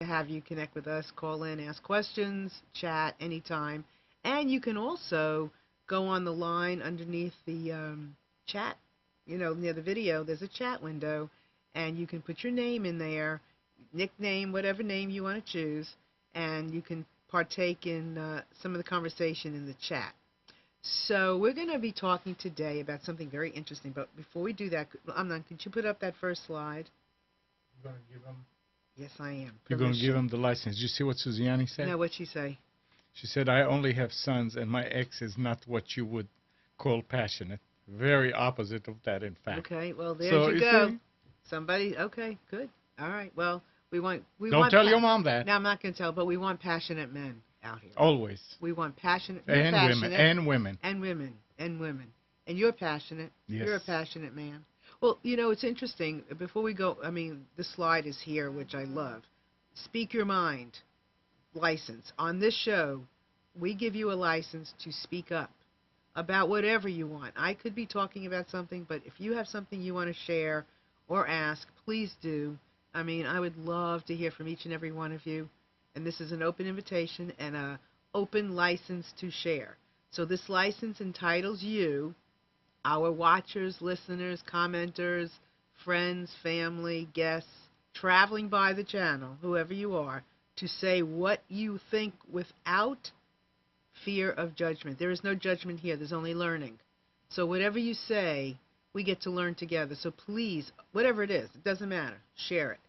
to have you connect with us, call in, ask questions, chat anytime. And you can also go on the line underneath the chat, near the video, there's a chat window, and you can put your name in there, nickname, whatever name you want to choose, and you can partake in some of the conversation in the chat. So we're going to be talking today about something very interesting. But before we do that, Amnon, could you put up that first slide? You're going to give him. Yes, I am. You're going to give him the license. Did you see what Suziani said? No, what'd she say? She said, I only have sons, and my ex is not what you would call passionate. Very opposite of that, in fact. Okay, well, there you go. See? Somebody, okay, good. All right, well, Don't tell your mom that. No, I'm not going to tell, but we want passionate men out here. Always. We want passionate and passionate, women. And women. And women. And women. And you're passionate. Yes. You're a passionate man. Well, it's interesting. Before we go, the slide is here, which I love. Speak your mind. License. On this show, we give you a license to speak up about whatever you want. I could be talking about something, but if you have something you want to share or ask, please do. I would love to hear from each and every one of you. And this is an open invitation and an open license to share. So this license entitles you, our watchers, listeners, commenters, friends, family, guests, traveling by the channel, whoever you are, to say what you think without fear of judgment. There is no judgment here. There's only learning. So whatever you say, we get to learn together. So please, whatever it is, it doesn't matter. Share it.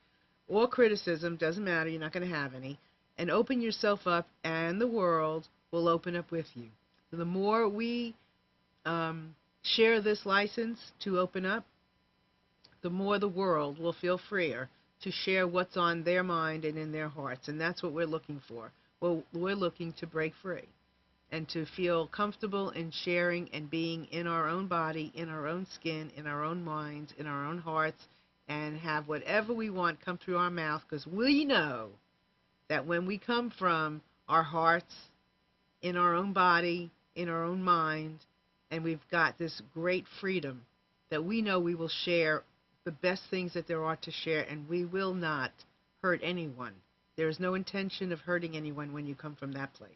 Or criticism, doesn't matter. You're not going to have any. And open yourself up, and the world will open up with you. So the more we share this license to open up, the more the world will feel freer to share what's on their mind and in their hearts. And that's what we're looking for. Well, we're looking to break free and to feel comfortable in sharing and being in our own body, in our own skin, in our own minds, in our own hearts, and have whatever we want come through our mouth, because we know that when we come from our hearts, in our own body, in our own mind, and we've got this great freedom, that we know we will share the best things that there are to share, and we will not hurt anyone. There is no intention of hurting anyone when you come from that place.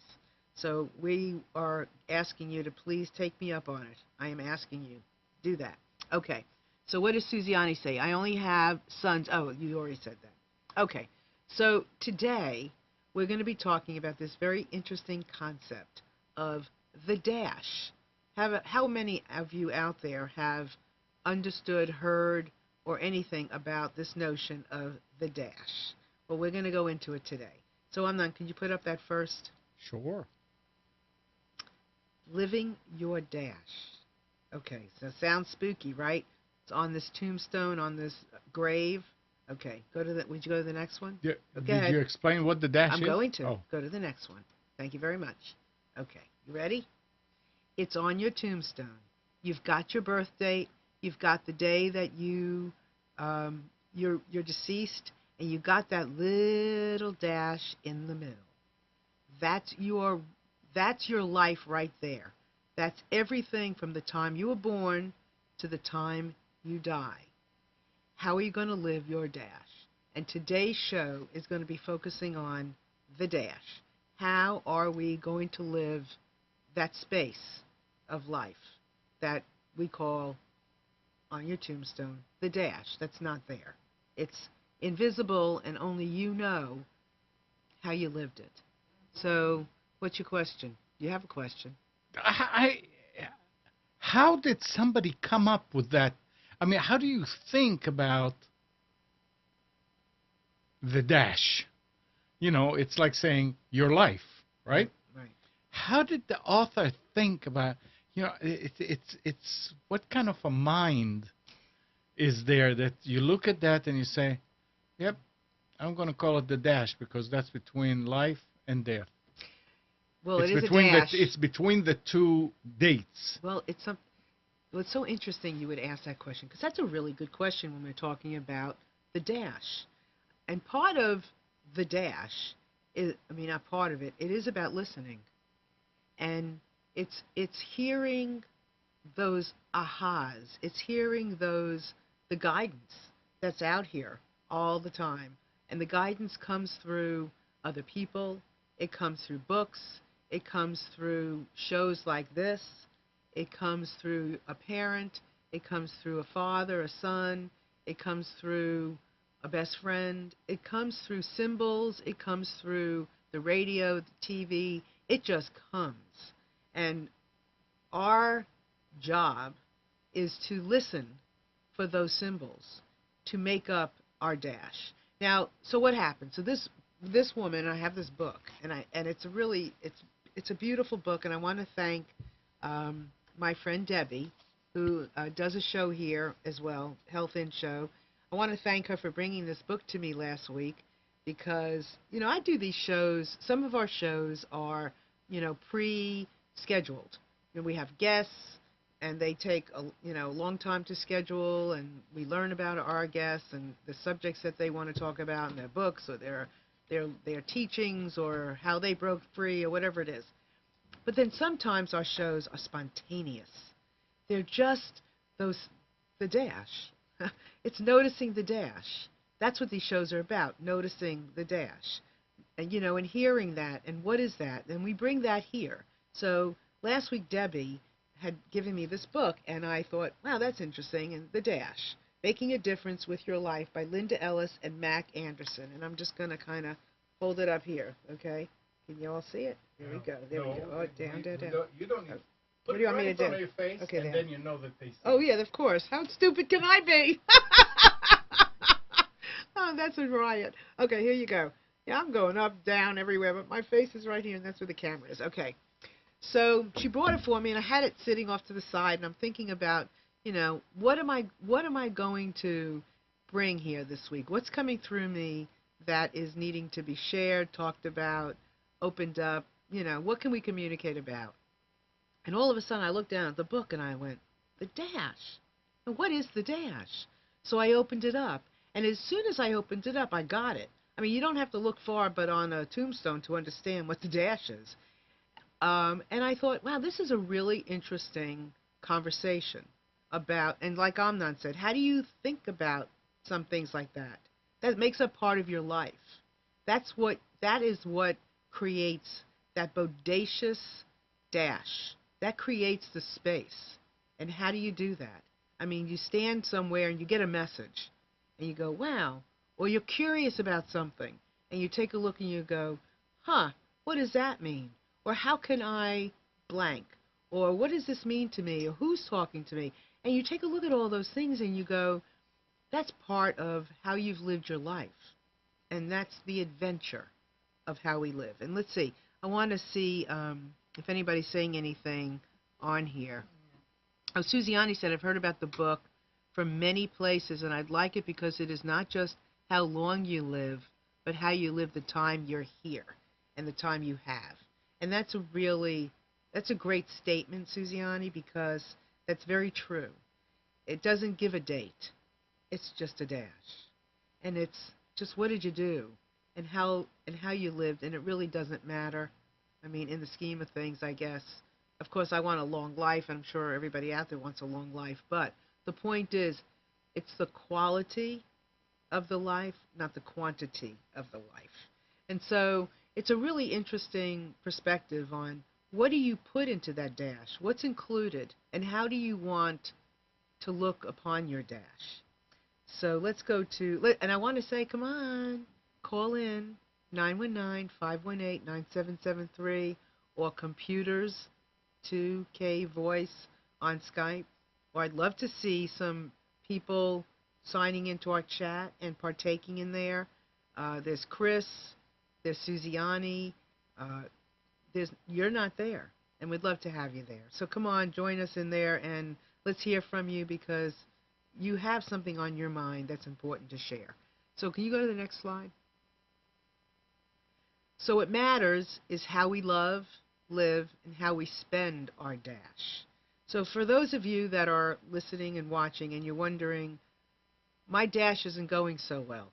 So we are asking you to please take me up on it. I am asking you, do that. Okay. So what does Suziani say? I only have sons. Oh, you already said that. Okay. So today we're going to be talking about this very interesting concept of the dash. How many of you out there have understood, heard, or anything about this notion of the dash? Well, we're going to go into it today. So, Amnon, can you put up that first? Sure. Living your dash. Okay, so sounds spooky, right? It's on this tombstone, on this grave. Okay, would you go to the next one? Yeah, okay, did you explain what the dash is? I'm going to. Oh. Go to the next one. Thank you very much. Okay, you ready? It's on your tombstone. You've got your birth date. You've got the day that you're deceased, and you got that little dash in the middle. That's your life right there. That's everything from the time you were born to the time you die. How are you going to live your dash? And today's show is going to be focusing on the dash. How are we going to live that space of life that we call on your tombstone the dash? That's not there. It's invisible, and only you know how you lived it. So what's your question? You have a question. How did somebody come up with that? How do you think about the dash? It's like saying your life, right? Right. How did the author think about, it's what kind of a mind is there that you look at that and you say, yep, I'm going to call it the dash because that's between life and death. Well, it is a dash. It's between the two dates. Well, it's so interesting you would ask that question, because that's a really good question when we're talking about the dash. And part of the dash is, not part of it, it is about listening. And it's hearing those ahas. It's hearing the guidance that's out here all the time. And the guidance comes through other people, it comes through books, it comes through shows like this, it comes through a parent, it comes through a father, a son, it comes through a best friend, it comes through symbols, it comes through the radio, the TV, it just comes. And our job is to listen for those symbols to make up our dash. Now, so what happened? So this woman, I have this book, and it's a beautiful book, and I want to thank my friend Debbie, who does a show here as well, Health In Show. I want to thank her for bringing this book to me last week because, I do these shows. Some of our shows are, pre-scheduled. We have guests, and they take a long time to schedule, and we learn about our guests and the subjects that they want to talk about in their books or their teachings or how they broke free or whatever it is. But then sometimes our shows are spontaneous. They're just the dash. It's noticing the dash. That's what these shows are about, noticing the dash. And, and hearing that, and what is that? And we bring that here. So last week, Debbie had given me this book, and I thought, wow, that's interesting, and The Dash, Making a Difference with Your Life by Linda Ellis and Mac Anderson. And I'm just going to kind of hold it up here, okay? Can you all see it? Here we go. There we go. Oh, down. You don't need What do you want me to do? Your face, okay, and then you know that they see. Oh, yeah, of course. How stupid can I be? Oh, that's a riot. Okay, here you go. Yeah, I'm going up, down, everywhere, but my face is right here, and that's where the camera is. Okay. So she brought it for me, and I had it sitting off to the side, and I'm thinking about, what am I going to bring here this week? What's coming through me that is needing to be shared, talked about, opened up? What can we communicate about? And all of a sudden, I looked down at the book, and I went, the dash. And what is the dash? So I opened it up, and as soon as I opened it up, I got it. I mean, you don't have to look far but on a tombstone to understand what the dash is. And I thought, wow, this is a really interesting conversation about, and like Amnon said, how do you think about some things like that? That makes up part of your life. That is what creates that bodacious dash. That creates the space. And how do you do that? I mean, you stand somewhere and you get a message, and you go, wow. Or you're curious about something, and you take a look and you go, huh, what does that mean? Or how can I blank? Or what does this mean to me? Or who's talking to me? And you take a look at all those things and you go, that's part of how you've lived your life. And that's the adventure of how we live. And let's see, I want to see if anybody's saying anything on here. Oh, Suziani said, I've heard about the book from many places, and I'd like it because it is not just how long you live, but how you live the time you're here and the time you have. And that's a great statement, Suziani, because that's very true. It doesn't give a date. It's just a dash. And it's just what did you do and how you lived, and it really doesn't matter. I mean, in the scheme of things, I guess. Of course, I want a long life, and I'm sure everybody out there wants a long life, but the point is, it's the quality of the life, not the quantity of the life. And so it's a really interesting perspective on what do you put into that dash, what's included, and how do you want to look upon your dash. So let's go to, and I want to say, come on, call in 919-518-9773 or computers 2K voice on Skype. Or I'd love to see some people signing into our chat and partaking in there. There's Chris, there's Suziani, you're not there, and we'd love to have you there. So come on, join us in there, and let's hear from you because you have something on your mind that's important to share. So can you go to the next slide? So what matters is how we love, live, and how we spend our dash. So for those of you that are listening and watching and you're wondering, my dash isn't going so well,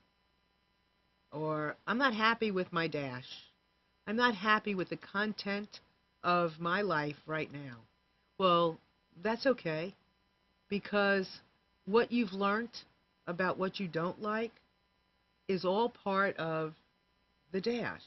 or I'm not happy with my dash, I'm not happy with the content of my life right now. Well, that's okay, because what you've learned about what you don't like is all part of the dash.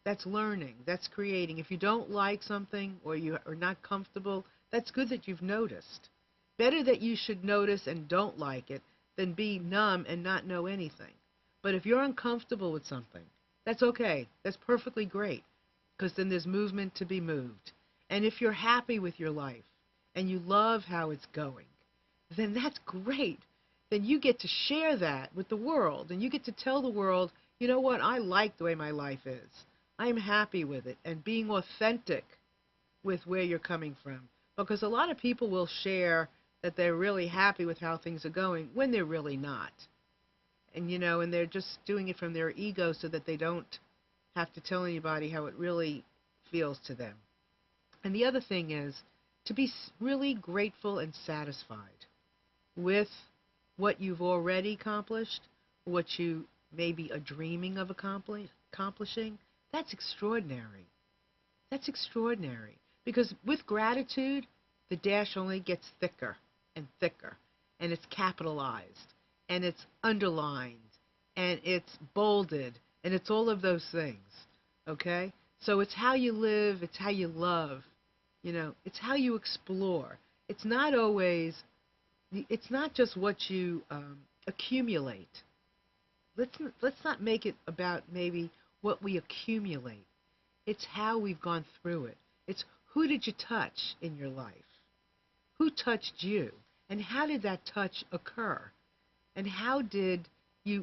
That's learning. That's creating. If you don't like something or you are not comfortable, that's good that you've noticed. Better that you should notice and don't like it than be numb and not know anything. But if you're uncomfortable with something, that's okay. That's perfectly great, because then there's movement to be moved. And if you're happy with your life and you love how it's going, then that's great. Then you get to share that with the world, and you get to tell the world, you know what, I like the way my life is. I'm happy with it, and being authentic with where you're coming from. Because a lot of people will share that they're really happy with how things are going when they're really not. And, and they're just doing it from their ego so that they don't have to tell anybody how it really feels to them. And the other thing is to be really grateful and satisfied with what you've already accomplished, what you maybe are dreaming of accomplishing. That's extraordinary. That's extraordinary. Because with gratitude, the dash only gets thicker and thicker, and it's capitalized, and it's underlined, and it's bolded, and it's all of those things, okay? So it's how you live, it's how you love, it's how you explore. It's not just what you accumulate. Let's not make it about maybe what we accumulate. It's how we've gone through it. It's who did you touch in your life? Who touched you? And how did that touch occur? And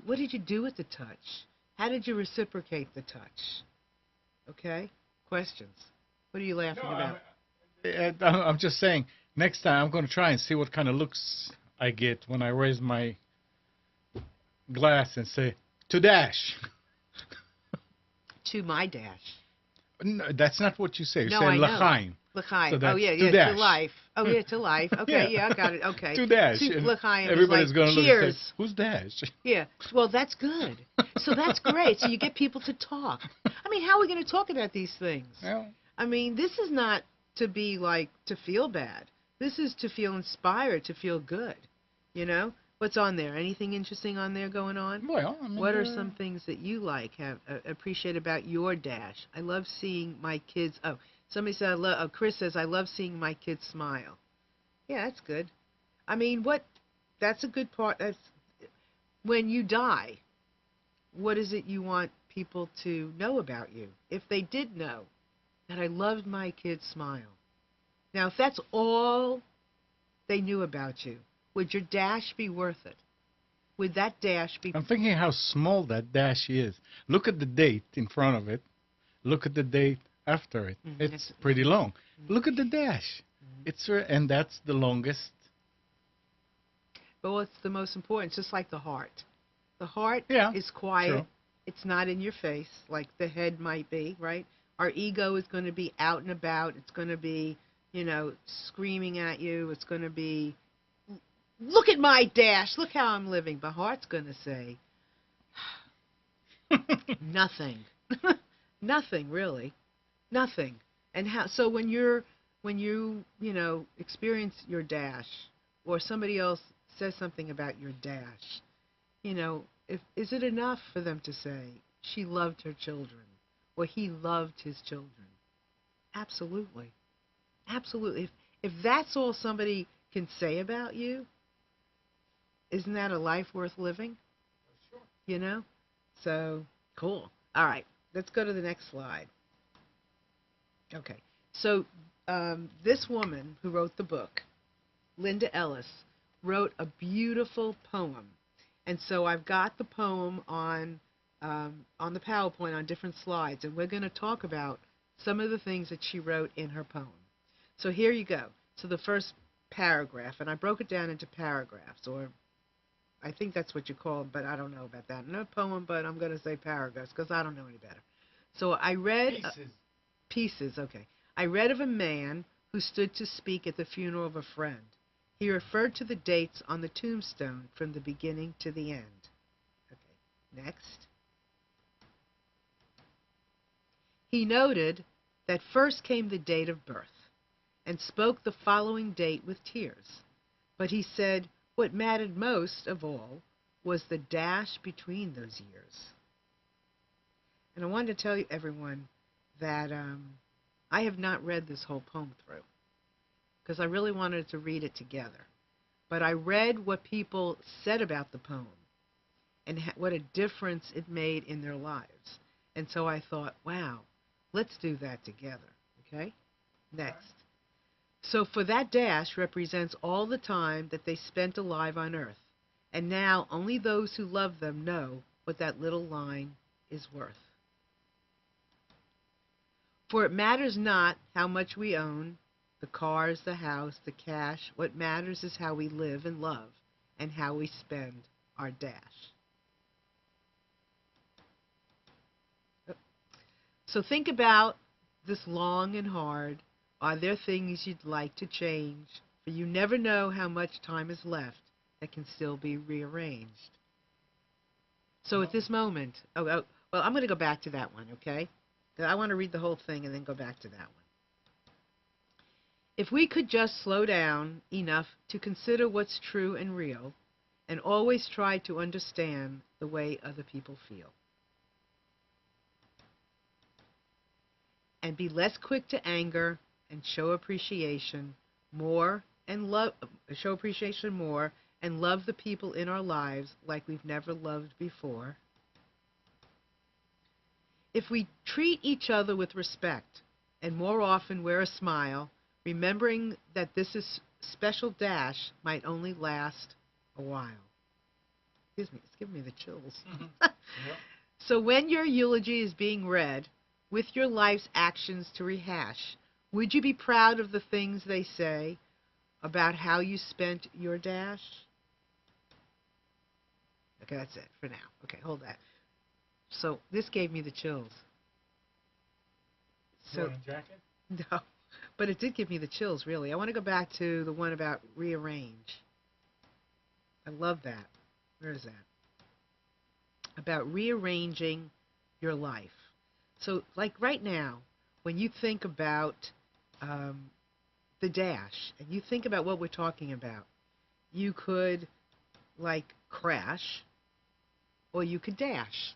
what did you do with the touch? How did you reciprocate the touch? Okay? Questions? What are you laughing about? I'm just saying, next time I'm going to try and see what kind of looks I get when I raise my glass and say, to Dash. To my Dash. No, that's not what you say. You no, say I L'chaim. L'chaim. So oh, yeah, to life. Oh, yeah, to life. Okay, yeah, I got it. Okay. To Dash. To L'chaim. Everybody's like, going to look and say, who's Dash? Yeah. Well, that's good. So that's great. So you get people to talk. I mean, how are we going to talk about these things? Well, I mean, this is not to be like, to feel bad. This is to feel inspired, to feel good. What's on there? Anything interesting on there going on? Well, I mean, what are some things that you appreciate about your dash? I love seeing my kids. Oh, somebody said, Chris says, I love seeing my kids smile. Yeah, that's good. I mean, that's a good part. That's when you die, what is it you want people to know about you? If they did know that I loved my kids smile. Now, if that's all they knew about you, would your dash be worth it? Would that dash be... I'm thinking how small that dash is. Look at the date in front of it. Look at the date after it. Mm-hmm. It's pretty long. Mm-hmm. Look at the dash. Mm-hmm. And that's the longest. But what's the most important? It's just like the heart. The heart is quiet. True. It's not in your face like the head might be, right? Our ego is going to be out and about. It's going to be, screaming at you. It's going to be... Look at my dash. Look how I'm living. The heart's going to say, nothing. Nothing, really. Nothing. And so when you experience your dash, or somebody else says something about your dash, is it enough for them to say, she loved her children, or he loved his children? Absolutely. Absolutely. If that's all somebody can say about you, isn't that a life worth living? Sure. So, cool. All right, let's go to the next slide. Okay, so this woman who wrote the book, Linda Ellis, wrote a beautiful poem. And so I've got the poem on the PowerPoint on different slides, and we're going to talk about some of the things that she wrote in her poem. So here you go. So the first paragraph, and I broke it down into paragraphs, or I think that's what you call them, but I don't know about that. Not poem, but I'm going to say paragraphs because I don't know any better. So I read... Pieces, okay. I read of a man who stood to speak at the funeral of a friend. He referred to the dates on the tombstone from the beginning to the end. Okay, next. He noted that first came the date of birth and spoke the following date with tears. But he said what mattered most of all was the dash between those years. And I wanted to tell you, everyone, that I have not read this whole poem through because I really wanted to read it together. But I read what people said about the poem and what a difference it made in their lives. And so I thought, wow, let's do that together. Okay? Next. So for that dash represents all the time that they spent alive on earth. And now only those who love them know what that little line is worth. For it matters not how much we own, the cars, the house, the cash. What matters is how we live and love and how we spend our dash. So think about this long and hard. Are there things you'd like to change? For you never know how much time is left that can still be rearranged. So at this moment, well, I'm going to go back to that one, okay? I want to read the whole thing and then go back to that one. If we could just slow down enough to consider what's true and real and always try to understand the way other people feel. And be less quick to anger and show appreciation more and love the people in our lives like we've never loved before. If we treat each other with respect and more often wear a smile, remembering that this is special dash might only last a while. Excuse me, it's giving me the chills. Yep. So when your eulogy is being read, with your life's actions to rehash, would you be proud of the things they say about how you spent your dash? Okay, that's it for now. Okay, hold that. So this gave me the chills. You want a jacket? No, but it did give me the chills, really. I want to go back to the one about rearrange. I love that. Where is that? About rearranging your life. So, like right now, when you think about the dash, and you think about what we're talking about, you could, like, crash, or you could dash.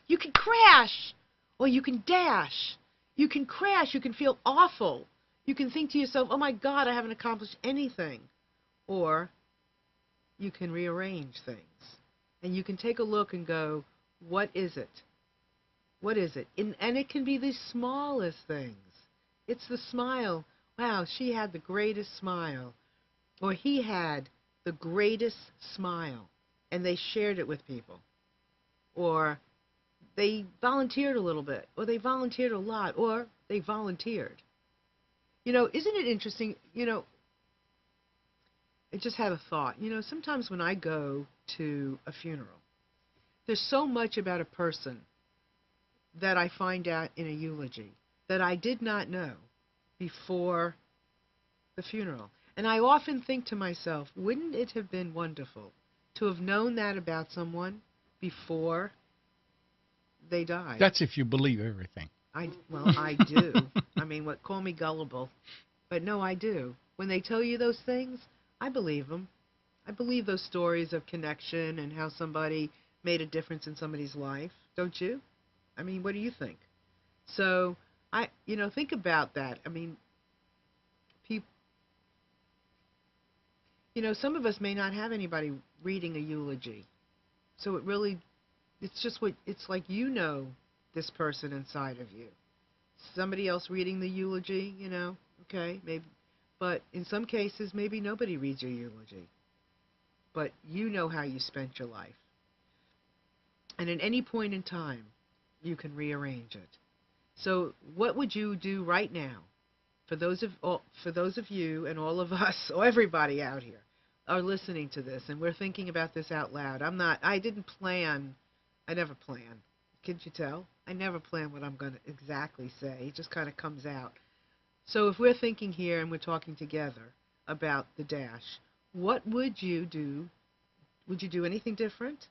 You can crash, or you can dash. You can crash. You can feel awful. You can think to yourself, oh, my God, I haven't accomplished anything. Or you can rearrange things. And you can take a look and go, what is it? What is it? And it can be the smallest things. It's the smile. Wow, she had the greatest smile. Or he had the greatest smile. And they shared it with people. Or they volunteered a little bit. Or they volunteered a lot. Or they volunteered. You know, isn't it interesting? You know, I just had a thought. You know, sometimes when I go to a funeral, there's so much about a person that I find out in a eulogy that I did not know before the funeral. And I often think to myself, wouldn't it have been wonderful to have known that about someone before they died? That's if you believe everything. Well, I do. I mean, call me gullible. But no, I do. When they tell you those things, I believe them. I believe those stories of connection and how somebody made a difference in somebody's life. Don't you? I mean, what do you think? So, think about that. I mean, some of us may not have anybody reading a eulogy. So it's like this person inside of you. Somebody else reading the eulogy, okay, maybe. But in some cases, maybe nobody reads your eulogy. But you know how you spent your life. And at any point in time, you can rearrange it. So what would you do right now for those of you and all of us, or everybody out here, are listening to this, and we're thinking about this out loud. I never plan. Can't you tell? I never plan what I'm going to exactly say. It just kind of comes out. So if we're thinking here and we're talking together about the dash, what would you do? Would you do anything different?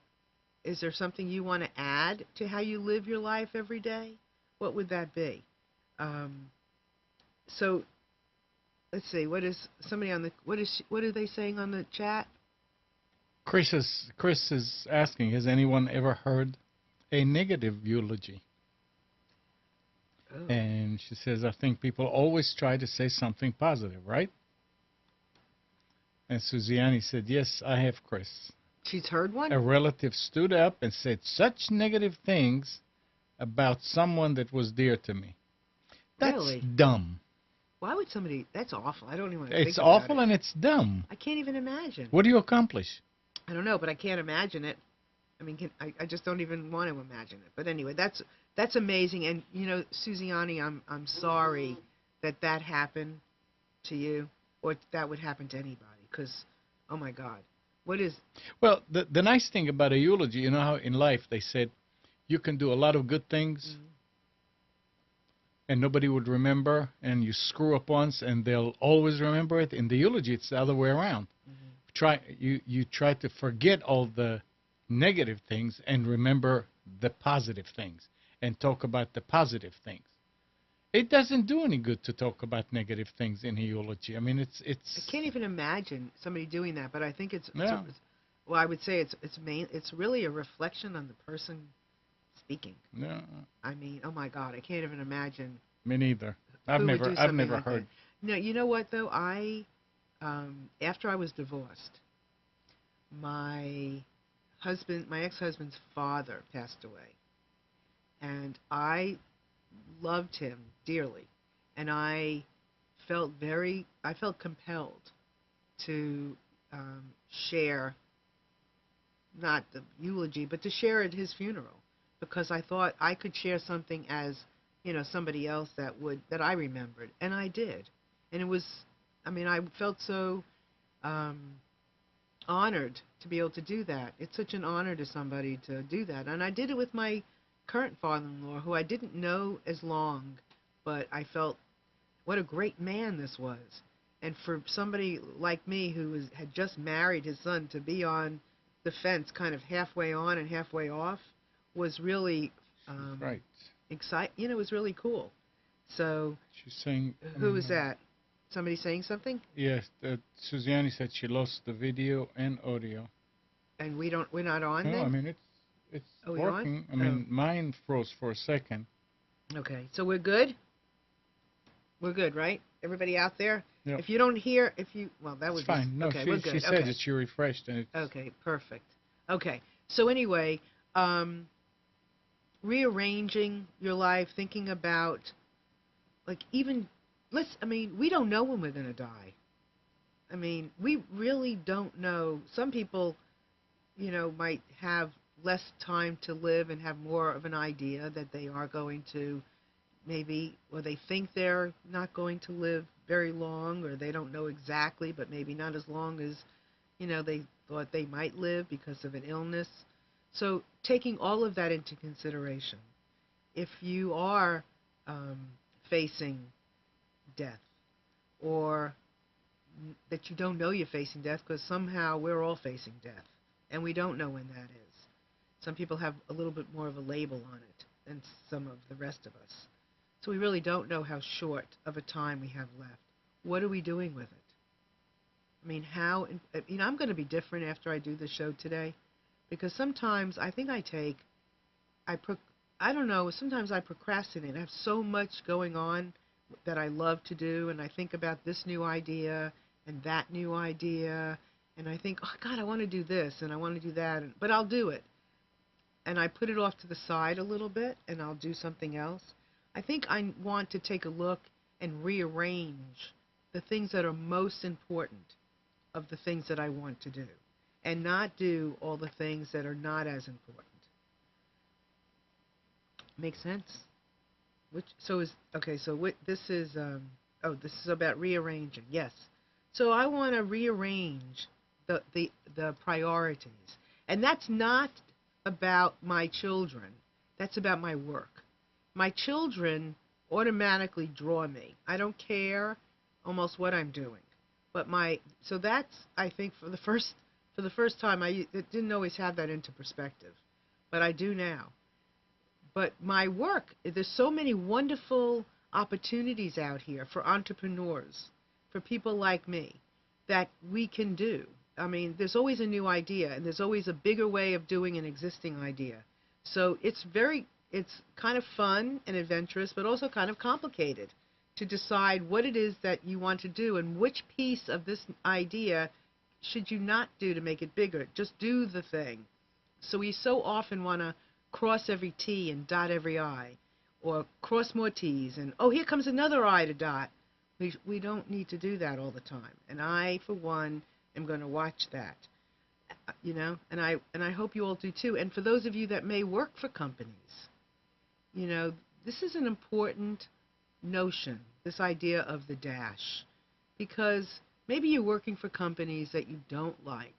Is there something you want to add to how you live your life every day? What would that be? So let's see. What are they saying on the chat? Chris is asking, has anyone ever heard a negative eulogy? Oh. And she says, I think people always try to say something positive, right? And Suziani said, yes, I have, Chris. She's heard one? A relative stood up and said such negative things about someone that was dear to me. That's Really? dumb. Why would somebody? That's awful. I don't even want to think It's about awful it. and it's dumb. I can't even imagine. What do you accomplish? I don't know, but I can't imagine it. I mean, I just don't even want to imagine it. But anyway, that's amazing. And you know, Suziani, I'm sorry that happened to you, or that would happen to anybody. Because, oh my God, what is? Well, the nice thing about a eulogy, you know how in life they said you can do a lot of good things and nobody would remember, and you screw up once and they'll always remember it. In the eulogy, it's the other way around. You try to forget all the negative things and remember the positive things and talk about the positive things. It doesn't do any good to talk about negative things in a eulogy. I mean, it's. I can't even imagine somebody doing that. But I think Yeah. well, I would say it's really a reflection on the person speaking. No, I mean, oh my God, I can't even imagine. me neither. I've who would never do I've something never like heard. that. No, you know what though? After I was divorced, my ex-husband's father passed away, and I loved him dearly, and I felt compelled to share, not the eulogy, but to share at his funeral, because I thought I could share something as, you know, somebody else that I remembered, and I did, and it was, I mean, I felt so honored to be able to do that. It's such an honor to somebody to do that, and I did it with my current father-in-law, who I didn't know as long, but I felt what a great man this was. And for somebody like me who had just married his son to be on the fence, kind of halfway on and halfway off, was really Right. You know, it was really cool. So She's saying. who is that? Somebody saying something? Yes, Suziani said she lost the video and audio. And we're not on No, then? I mean it's Oh, you're on? working. I mean mine froze for a second. Okay, so we're good? We're good, right? Everybody out there? Yep. If you don't hear, well, that was It's fine. No, okay, we're good. she said okay. that she refreshed and it's Okay, perfect. Okay, so anyway, rearranging your life, thinking about, like, even, I mean, we don't know when we're going to die. I mean, we really don't know. Some people, you know, might have less time to live and have more of an idea that they are going to maybe, or they think they're not going to live very long, or they don't know exactly, but maybe not as long as, you know, they thought they might live because of an illness. So taking all of that into consideration, if you are facing death, or that you don't know you're facing death, because somehow we're all facing death, and we don't know when that is. Some people have a little bit more of a label on it than some of the rest of us. So we really don't know how short of a time we have left. What are we doing with it? I mean, I'm going to be different after I do the show today, because sometimes I think I don't know, sometimes I procrastinate. I have so much going on that I love to do, and I think about this new idea and that new idea, and I think, oh, God, I want to do this, and I want to do that, but I'll do it. And I put it off to the side a little bit, and I'll do something else. I think I want to take a look and rearrange the things that are most important of the things that I want to do, and not do all the things that are not as important. Make sense? This is this is about rearranging. Yes. So I want to rearrange the priorities. And that's not about my children. That's about my work. My children automatically draw me. I don't care almost what I'm doing. But so that's, I think, for the first time, I didn't always have that into perspective, but I do now. But my work, there's so many wonderful opportunities out here for entrepreneurs, for people like me, that we can do. I mean, there's always a new idea, and there's always a bigger way of doing an existing idea. So it's kind of fun and adventurous, but also kind of complicated to decide what it is that you want to do and which piece of this idea should you not do to make it bigger. Just do the thing. So we so often want to cross every T and dot every I, or cross more T's, and oh, here comes another I to dot. We don't need to do that all the time. And I, for one, am going to watch that. And I hope you all do too. And for those of you that may work for companies, this is an important notion, this idea of the dash, because maybe you're working for companies that you don't like.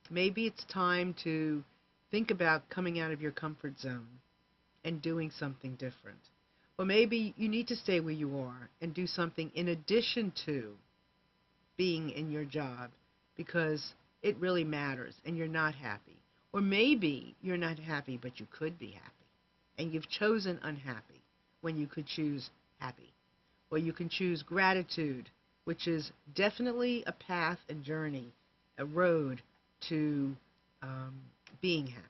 Maybe it's time to think about coming out of your comfort zone and doing something different. Or maybe you need to stay where you are and do something in addition to being in your job because it really matters and you're not happy. Or maybe you're not happy, but you could be happy. And you've chosen unhappy when you could choose happy. Or you can choose gratitude, which is definitely a path and journey, a road to being happy.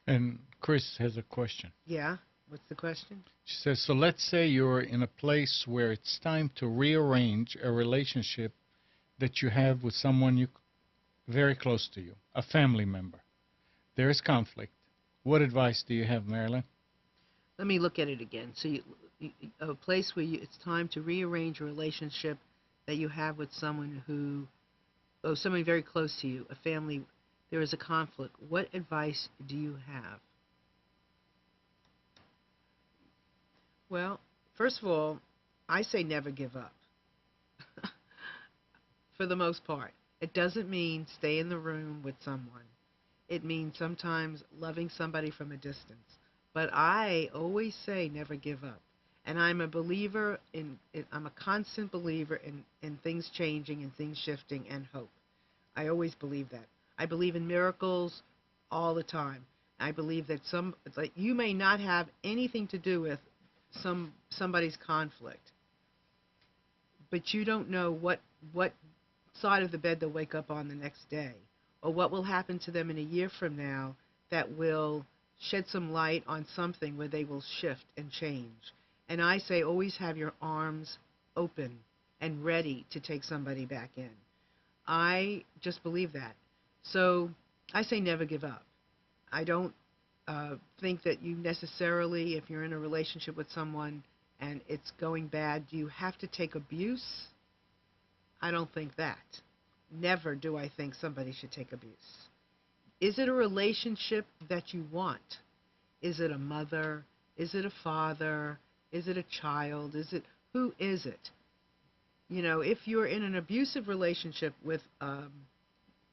And Chris has a question. Yeah? What's the question? She says, so let's say you're in a place where it's time to rearrange a relationship that you have with someone very close to you, a family member. There is conflict. What advice do you have, Marilyn? Let me look at it again. So a place where it's time to rearrange a relationship that you have with someone someone very close to you, a family, there is a conflict. What advice do you have? Well, first of all, I say never give up. For the most part. It doesn't mean stay in the room with someone. It means sometimes loving somebody from a distance. But I always say never give up. And I'm a believer I'm a constant believer in things changing and things shifting and hope. I always believe that. I believe in miracles all the time. I believe that you may not have anything to do with somebody's conflict, but you don't know what side of the bed they'll wake up on the next day, or what will happen to them in a year from now that will shed some light on something where they will shift and change. And I say always have your arms open and ready to take somebody back in. I just believe that. So I say never give up. I don't think that you necessarily, if you're in a relationship with someone and it's going bad, you have to take abuse. I don't think that. Never do I think somebody should take abuse. Is it a relationship that you want? Is it a mother? Is it a father? Is it a child? Who is it? If you're in an abusive relationship with,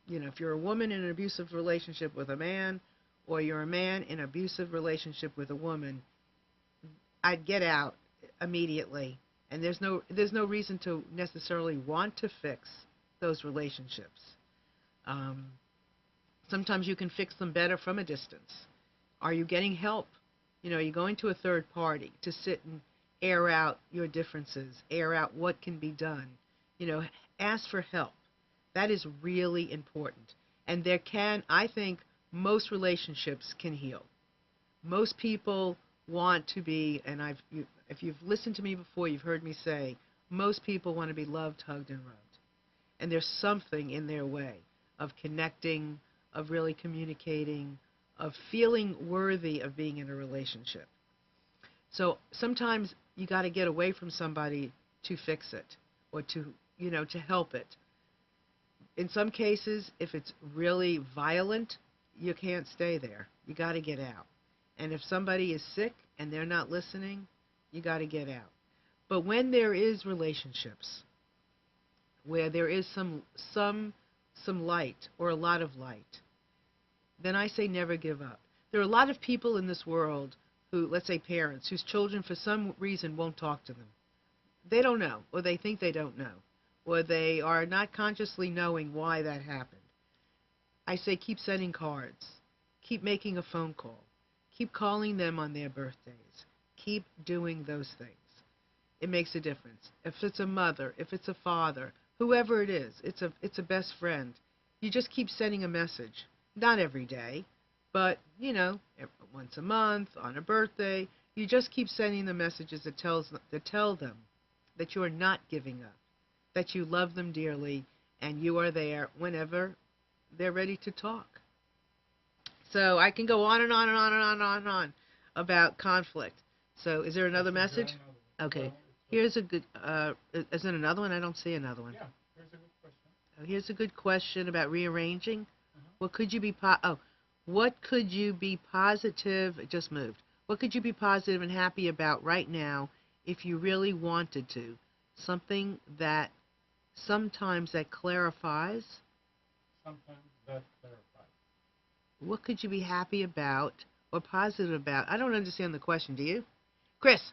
if you're a woman in an abusive relationship with a man, or you're a man in an abusive relationship with a woman, I'd get out immediately. And there's no reason to necessarily want to fix those relationships. Sometimes you can fix them better from a distance. Are you getting help? Are you going to a third party to sit and air out your differences, air out what can be done? Ask for help. That is really important. And I think most relationships can heal. Most people want to be, and if you've listened to me before, you've heard me say, most people want to be loved, hugged, and rubbed. And there's something in their way of connecting, of really communicating, of feeling worthy of being in a relationship. So sometimes you got to get away from somebody to fix it, or to help it. In some cases, if it's really violent, you can't stay there. You got to get out. And if somebody is sick and they're not listening, you got to get out. But when there is relationships where there is some light or a lot of light, then I say never give up. There are a lot of people in this world who, let's say parents, whose children for some reason won't talk to them. They don't know, or they think they don't know, or they are not consciously knowing why that happened. I say keep sending cards. Keep making a phone call. Keep calling them on their birthdays. Keep doing those things. It makes a difference. If it's a mother, if it's a father, whoever it is, it's a best friend. you just keep sending a message. Not every day, but, once a month, on a birthday, you just keep sending the messages that tell them that you are not giving up, that you love them dearly, and you are there whenever they're ready to talk. So I can go on and on and on and on and on and on about conflict. So is there another message? Okay. Here's a good, is there another one? I don't see another one. Yeah, here's a good question. Here's a good question about rearranging. What could you be positive, it just moved. What could you be positive and happy about right now if you really wanted to? Something that sometimes that clarifies. Sometimes that clarifies. What could you be happy about or positive about? I don't understand the question, do you? Chris,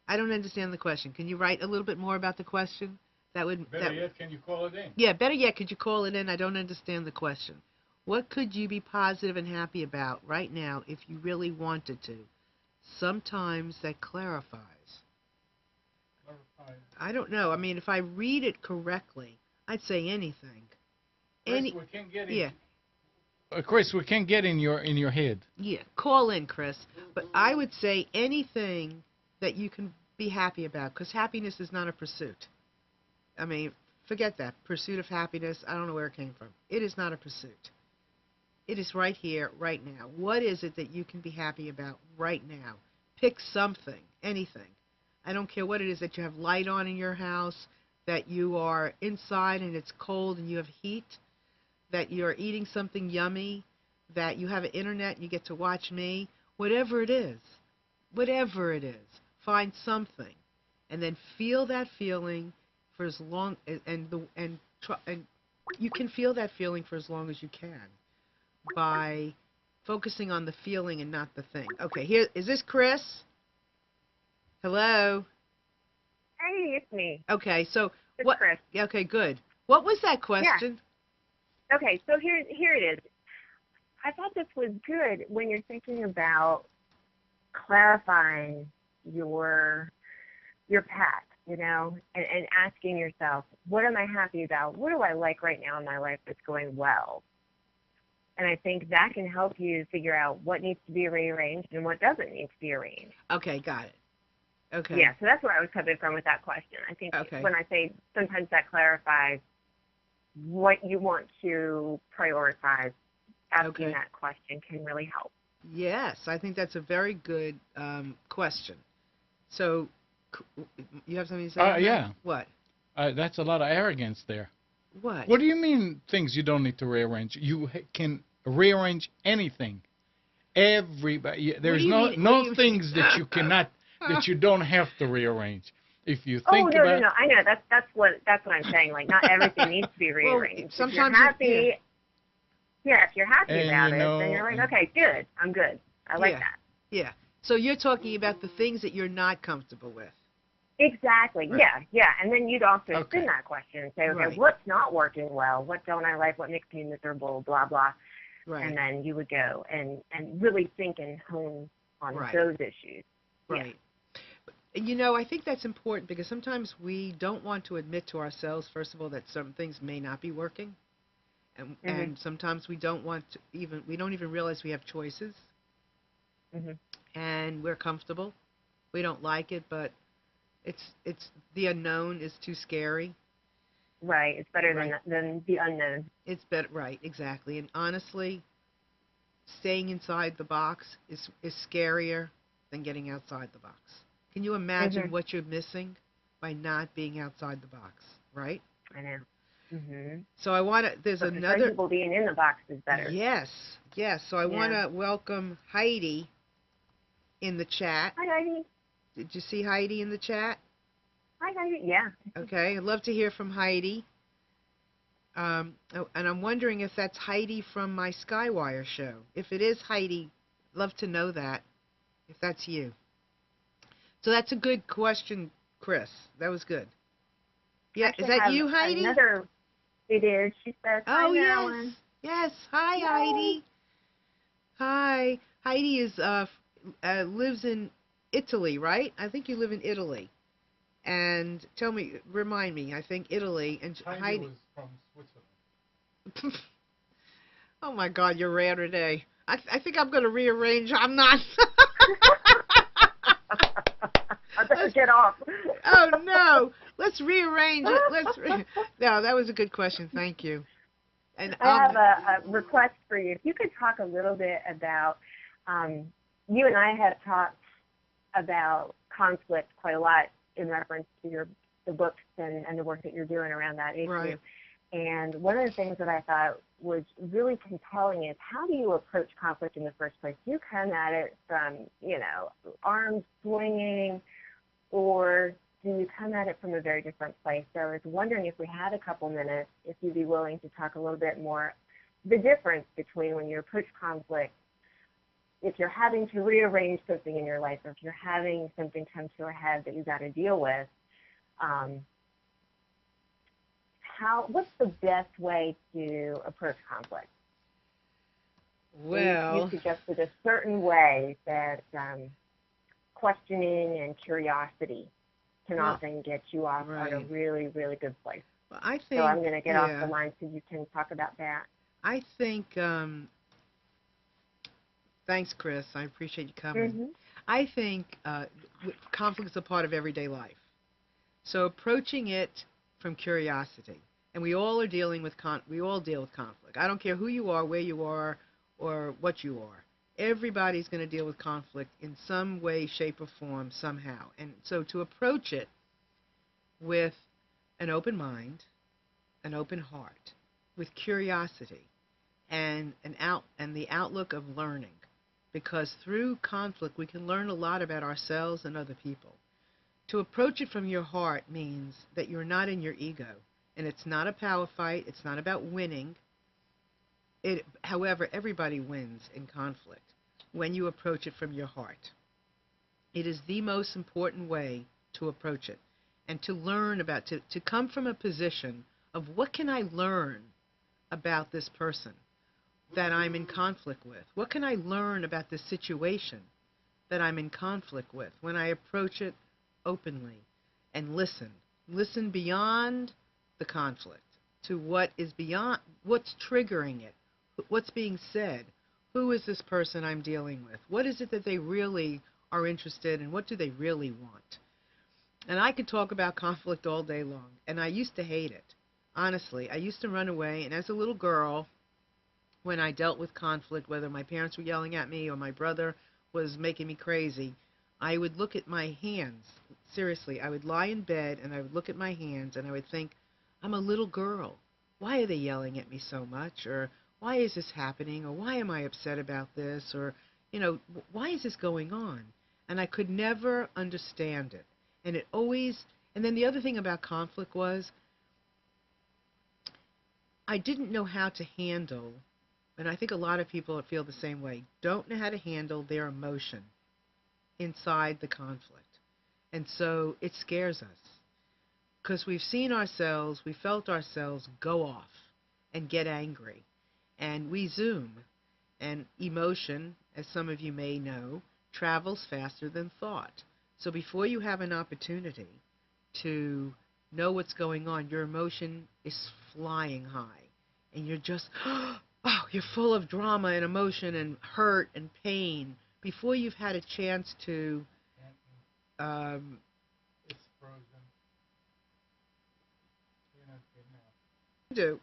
I don't understand the question. Can you write a little bit more about the question? Better yet, can you call it in? Yeah, better yet, could you call it in? I don't understand the question. What could you be positive and happy about right now if you really wanted to? Sometimes that clarifies. I don't know. I mean, if I read it correctly, I'd say anything. Chris, we can get in. Yeah. Chris, we can get in your head. Yeah, call in, Chris. But I would say anything that you can be happy about, because happiness is not a pursuit. I mean, forget that. Pursuit of happiness, I don't know where it came from. It is not a pursuit. It is right here, right now. What is it that you can be happy about right now? Pick something, anything. I don't care what it is, that you have light on in your house, that you are inside and it's cold and you have heat, that you're eating something yummy, that you have an internet and you get to watch me, whatever it is, find something, and then feel that feeling for as long and you can feel that feeling for as long as you can by focusing on the feeling and not the thing. Okay, here is this Chris? Hello. Hey, it's me. Okay, so It's what? Chris. Okay, good. What was that question? Okay, so here it is. I thought this was good when you're thinking about clarifying your path, and asking yourself, what am I happy about? What do I like right now in my life that's going well? And I think that can help you figure out what needs to be rearranged and what doesn't need to be arranged. Okay, got it. Okay. Yeah, so that's where I was coming from with that question. I think when I say sometimes that clarifies what you want to prioritize, asking that question can really help. Yes, I think that's a very good question. So, you have something to say? Yeah. What? That's a lot of arrogance there. What? What do you mean things you don't need to rearrange? You can rearrange anything. Everybody. There's no things that you cannot, that you don't have to rearrange. If you think about. No. I know that's what I'm saying. Like, not everything needs to be rearranged. Well, sometimes if you're happy, if you're happy about it, then you're like, okay, good, I'm good. I like that. Yeah. So you're talking about the things that you're not comfortable with. Exactly. Right. Yeah. And then you'd also spin that question and say, okay, what's not working well? What don't I like? What makes me miserable? Blah blah. Right. And then you would go and really think and hone on those issues. Right. Yeah. I think that's important because sometimes we don't want to admit to ourselves, first of all, that some things may not be working. And sometimes we don't even realize we have choices. And we're comfortable. We don't like it, but it's the unknown is too scary. Right. It's better than the unknown. It's better, right, exactly. And honestly, staying inside the box is scarier than getting outside the box. Can you imagine what you're missing by not being outside the box, right? I know. So I want to, there's another. Some people being in the box is better. Yes. So I want to welcome Heidi in the chat. Hi, Heidi. Did you see Heidi in the chat? Hi, Heidi. Yeah. Okay. I'd love to hear from Heidi. And I'm wondering if that's Heidi from my Skywire show. If it is Heidi, I'd love to know that, if that's you. So that's a good question, Chris. That was good. Yeah, is that you, Heidi? It is. She says, hi, yes. Yes. Hi, Heidi. Hi. Heidi is lives in Italy, right? I think you live in Italy. And remind me, I think Italy. And Heidi was from Switzerland. Oh my God, you're rare today. I think I'm going to rearrange. I'm not. I better Let's, get off. oh no, let's rearrange it. No, that was a good question. Thank you. And I have a request for you. If you could talk a little bit about, you and I have talked about conflict quite a lot in reference to the books and the work that you're doing around that issue. Right. And one of the things that I thought was really compelling is, how do you approach conflict in the first place? Do you come at it from, arms swinging, or do you come at it from a very different place? So I was wondering, if we had a couple minutes, if you'd be willing to talk a little bit more the difference between when you approach conflict, if you're having to rearrange something in your life, or if you're having something come to a head that you've got to deal with, what's the best way to approach conflict? well, You suggested a certain way that questioning and curiosity can often get you off at a right. really, really good place. Well, I think. So I'm going to get off yeah, the line so you can talk about that. I think. Thanks, Chris. I appreciate you coming. Mm-hmm. I think conflict is a part of everyday life. So approaching it from curiosity, and we all are dealing with we all deal with conflict. I don't care who you are, where you are, or what you are. Everybody's going to deal with conflict in some way, shape, or form, somehow. And so to approach it with an open mind, an open heart, with curiosity, and the outlook of learning, because through conflict we can learn a lot about ourselves and other people. To approach it from your heart means that you're not in your ego, and it's not a power fight. It's not about winning. However, everybody wins in conflict when you approach it from your heart. It is the most important way to approach it, and to learn to come from a position of, what can I learn about this person that I'm in conflict with? What can I learn about this situation that I'm in conflict with? When I approach it openly and listen beyond the conflict to what is beyond, what's triggering it, what's being said, who is this person I'm dealing with, what is it that they really are interested in, what do they really want? And I could talk about conflict all day long, and I used to hate it. Honestly, I used to run away, and as a little girl, when I dealt with conflict, whether my parents were yelling at me or my brother was making me crazy, I would look at my hands. Seriously, I would lie in bed and I would look at my hands and I would think, I'm a little girl. Why are they yelling at me so much? Or why is this happening? Or why am I upset about this? Or, why is this going on? And I could never understand it. And then the other thing about conflict was, I didn't know how to handle, and I think a lot of people feel the same way, don't know how to handle their emotion inside the conflict. And so it scares us, because we've seen ourselves, we felt ourselves go off and get angry. And we zoom. And emotion, as some of you may know, travels faster than thought. So before you have an opportunity to know what's going on, your emotion is flying high. And you're just, you're full of drama and emotion and hurt and pain before you've had a chance to. It's frozen. You're not getting out. Do.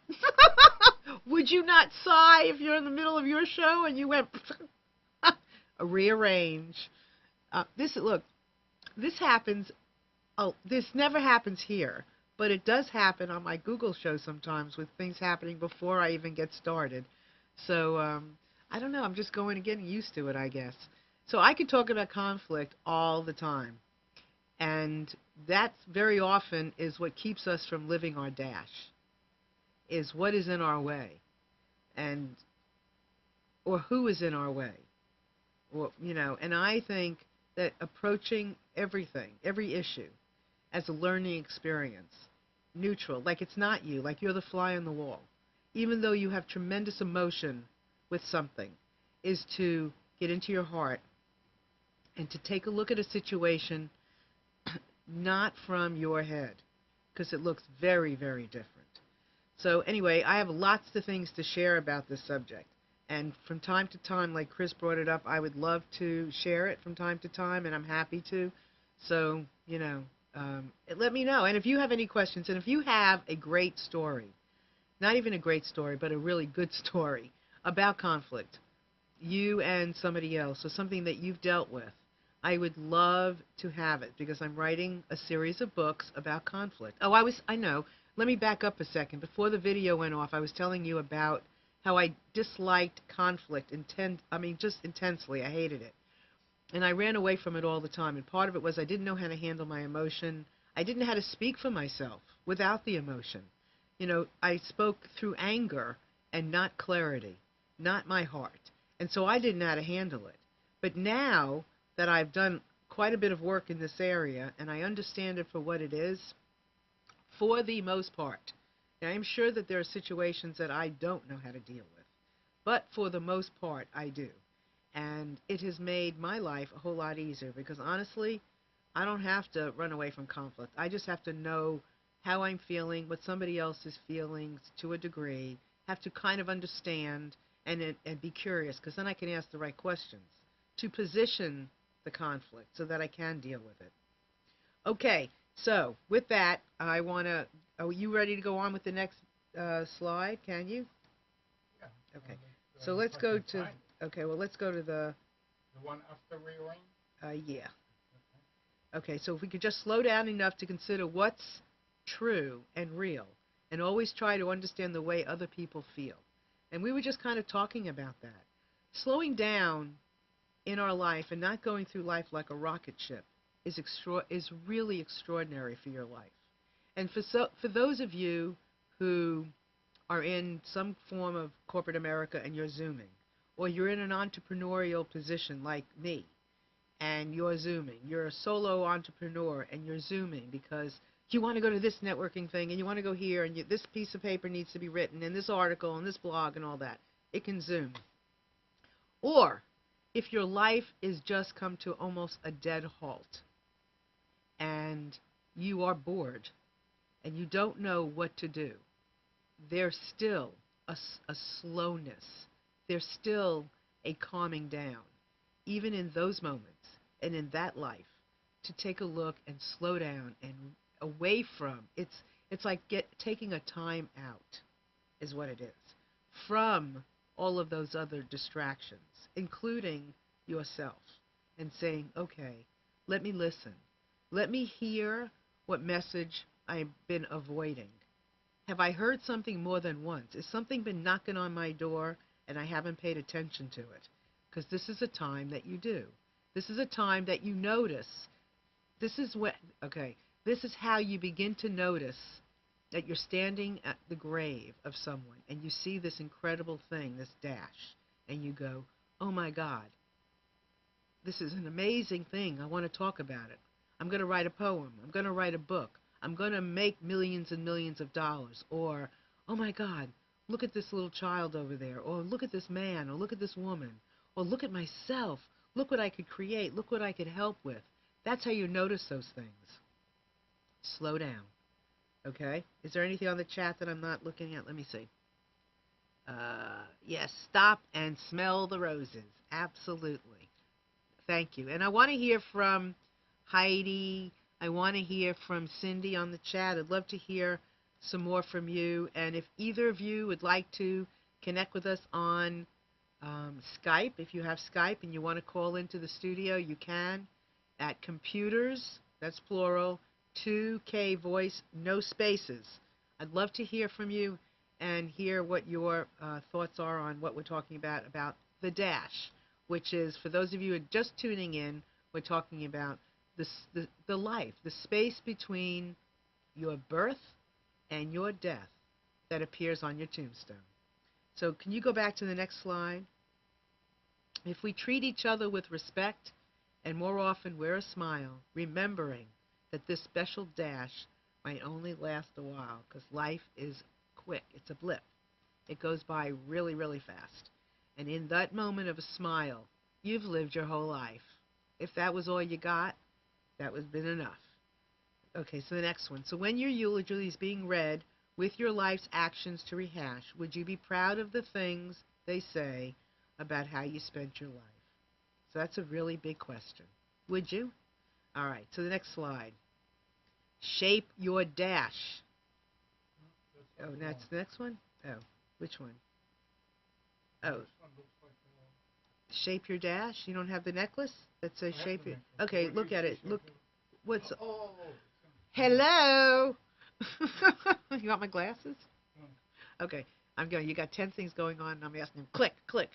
Would you not sigh if you're in the middle of your show and you went rearrange? This happens. Oh, this never happens here, but it does happen on my Google show sometimes, with things happening before I even get started. So I don't know. I'm just getting used to it, I guess. So I could talk about conflict all the time, and that very often is what keeps us from living our dash. Is what is in our way, or who is in our way, And I think that approaching everything, every issue, as a learning experience, neutral, like it's not you, like you're the fly on the wall, even though you have tremendous emotion with something, is to get into your heart and to take a look at a situation not from your head, because it looks very, very different. So anyway, I have lots of things to share about this subject. And from time to time, like Chris brought it up, I would love to share it from time to time, and I'm happy to. So, let me know. And if you have any questions, and if you have a great story, not even a great story, but a really good story about conflict, you and somebody else, or something that you've dealt with, I would love to have it because I'm writing a series of books about conflict. Oh, I know. Let me back up a second. Before the video went off, I was telling you about how I disliked conflict, just intensely. I hated it. And I ran away from it all the time. And part of it was I didn't know how to handle my emotion. I didn't know how to speak for myself without the emotion. I spoke through anger and not clarity, not my heart. And so I didn't know how to handle it. But now that I've done quite a bit of work in this area and I understand it for what it is, for the most part, now I'm sure that there are situations that I don't know how to deal with, but for the most part, I do. And it has made my life a whole lot easier because honestly, I don't have to run away from conflict. I just have to know how I'm feeling, what somebody else is feeling to a degree, have to kind of understand and be curious because then I can ask the right questions to position the conflict so that I can deal with it. Okay, so with that, are you ready to go on with the next slide? Can you? Yeah. Okay, so let's go to, let's go to the one after rearrange? yeah. Okay, so if we could just slow down enough to consider what's true and real, and always try to understand the way other people feel. And we were just kind of talking about that. Slowing down in our life and not going through life like a rocket ship is really extraordinary for your life. And for those of you who are in some form of corporate America and you're Zooming, or you're in an entrepreneurial position like me, and you're Zooming. You're a solo entrepreneur and you're Zooming because you want to go to this networking thing and you want to go here and this piece of paper needs to be written and this article and this blog and all that. It can Zoom. Or if your life is just come to almost a dead halt and you are bored and you don't know what to do, there's still a slowness. There's still a calming down, even in those moments and in that life, to take a look and slow down and away from. It's like taking a time out is what it is from all of those other distractions, including yourself, and saying, okay, let me listen. Let me hear what message I've been avoiding. Have I heard something more than once? Has something been knocking on my door and I haven't paid attention to it? Because this is a time that you do. This is a time that you notice. This is how you begin to notice that you're standing at the grave of someone and you see this incredible thing, this dash, and you go, oh my God, this is an amazing thing. I want to talk about it. I'm going to write a poem. I'm going to write a book. I'm going to make millions and millions of dollars. Or, oh my God, look at this little child over there. Or look at this man. Or look at this woman. Or look at myself. Look what I could create. Look what I could help with. That's how you notice those things. Slow down. Okay? Is there anything on the chat that I'm not looking at? Let me see. Yes, stop and smell the roses. Absolutely. Thank you. And I want to hear from Heidi. I want to hear from Cindy on the chat. I'd love to hear some more from you. And if either of you would like to connect with us on Skype, if you have Skype and you want to call into the studio, you can at computers, that's plural, 2K voice, no spaces. I'd love to hear from you and hear what your thoughts are on what we're talking about the dash, which is, for those of you who are just tuning in, we're talking about the life, the space between your birth and your death that appears on your tombstone. So can you go back to the next slide? If we treat each other with respect and more often wear a smile, remembering that this special dash might only last a while because life is quick. It's a blip. It goes by really, really fast. And in that moment of a smile, you've lived your whole life. If that was all you got, that would have been enough. Okay, so the next one. So when your eulogy is being read, with your life's actions to rehash, would you be proud of the things they say about how you spent your life? So that's a really big question. Would you? All right, so the next slide. Shape your dash. Oh, that's the next one? Oh, which one? Oh. Shape your dash? You don't have the necklace that says shape your... Okay, look at it. Look. What's... Hello! You want my glasses? Okay, I'm going. You got 10 things going on, and I'm asking them, click, click.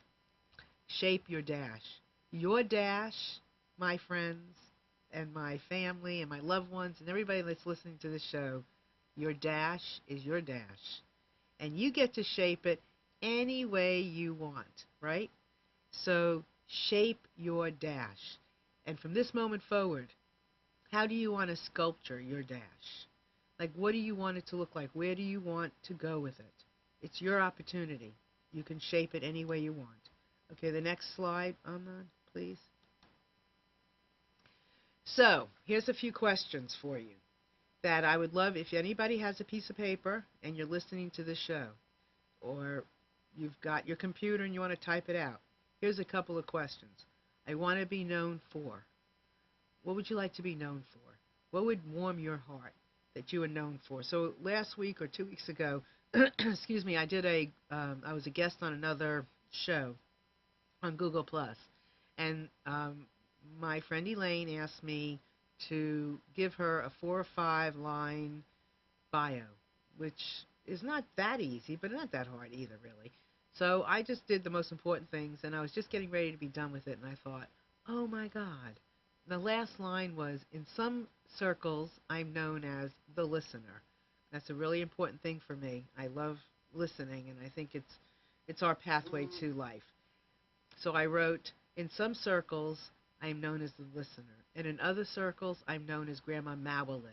Shape your dash. Your dash, my friends, and my family, and my loved ones, and everybody that's listening to this show, your dash is your dash. And you get to shape it any way you want, right? So shape your dash. And from this moment forward, how do you want to sculpture your dash? Like, what do you want it to look like? Where do you want to go with it? It's your opportunity. You can shape it any way you want. Okay, the next slide, Amnon, please. So, here's a few questions for you that I would love if anybody has a piece of paper and you're listening to the show, or you've got your computer and you want to type it out. Here's a couple of questions. I want to be known for. What would you like to be known for? What would warm your heart that you are known for? So last week or 2 weeks ago, excuse me, I was a guest on another show on Google Plus, and my friend Elaine asked me to give her a 4 or 5 line bio, which is not that easy, but not that hard either, really. So I just did the most important things, and I was just getting ready to be done with it, and I thought, oh my God. The last line was, in some circles, I'm known as the listener. That's a really important thing for me. I love listening, and I think it's our pathway to life. So I wrote, in some circles, I'm known as the listener. And in other circles, I'm known as Grandma Mowlin,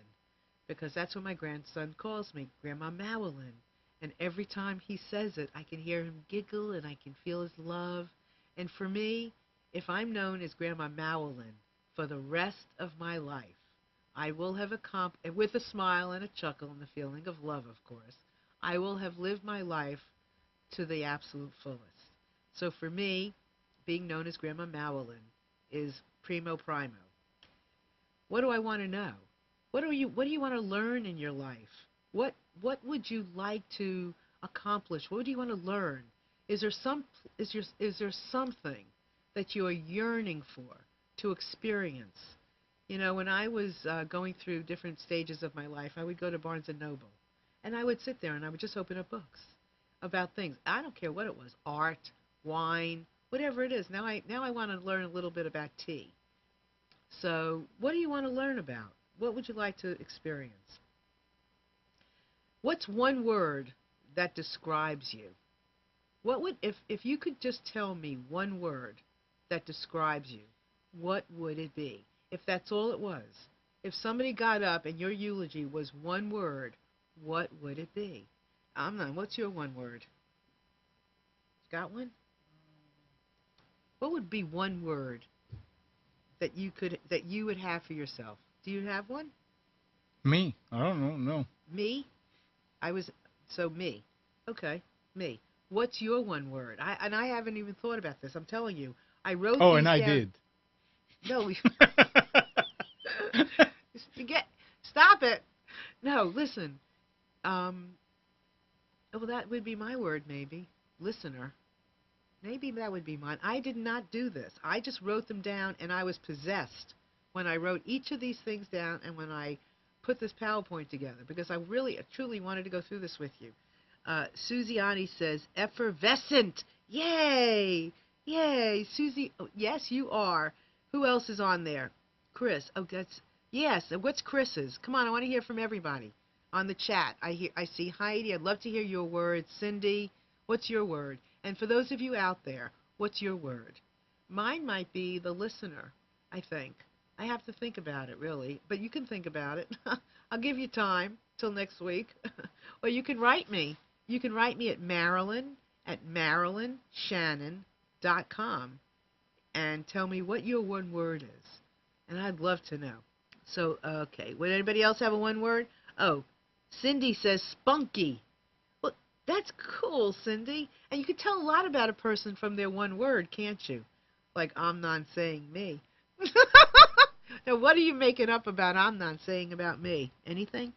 because that's what my grandson calls me, Grandma Mowlin. And every time he says it, I can hear him giggle, and I can feel his love. And for me, if I'm known as Grandma Mowlin for the rest of my life, I will have accomplished, with a smile and a chuckle and the feeling of love, of course, I will have lived my life to the absolute fullest. So for me, being known as Grandma Mowlin is primo primo. What do I want to know? What do you want to learn in your life? What would you like to accomplish? What do you want to learn? Is there something that you are yearning for, to experience? You know, when I was going through different stages of my life, I would go to Barnes & Noble, and I would sit there and I would just open up books about things. I don't care what it was, art, wine, whatever it is. Now I want to learn a little bit about tea. So what do you want to learn about? What would you like to experience? What's one word that describes you? What would, if you could just tell me one word that describes you, what would it be? If that's all it was. If somebody got up and your eulogy was one word, what would it be? Amnon, what's your one word? Got one? What would be one word that you would have for yourself? Do you have one? Me? I don't know. No. Me? Me. Okay, me. What's your one word? I haven't even thought about this. I'm telling you. I wrote Oh, these and I down. did. No. Stop it. No, listen. Well, that would be my word, maybe. Listener. Maybe that would be mine. I did not do this. I just wrote them down, and I was possessed when I wrote each of these things down and when I put this PowerPoint together, because I truly wanted to go through this with you. Susie Ani says, effervescent. Yay! Yay! Susie, oh, yes, you are. Who else is on there? Chris. Oh, yes. What's Chris's? Come on, I want to hear from everybody on the chat. I see Heidi. I'd love to hear your word. Cindy, what's your word? And for those of you out there, what's your word? Mine might be the listener, I think. I have to think about it, really. But you can think about it. I'll give you time till next week. Or you can write me. You can write me at MarilynShannon.com and tell me what your one word is. And I'd love to know. So, okay. Would anybody else have a one word? Oh, Cindy says spunky. Well, that's cool, Cindy. And you can tell a lot about a person from their one word, can't you? Like, I'm not saying me. Now, what are you making up about I'm not saying about me? Anything?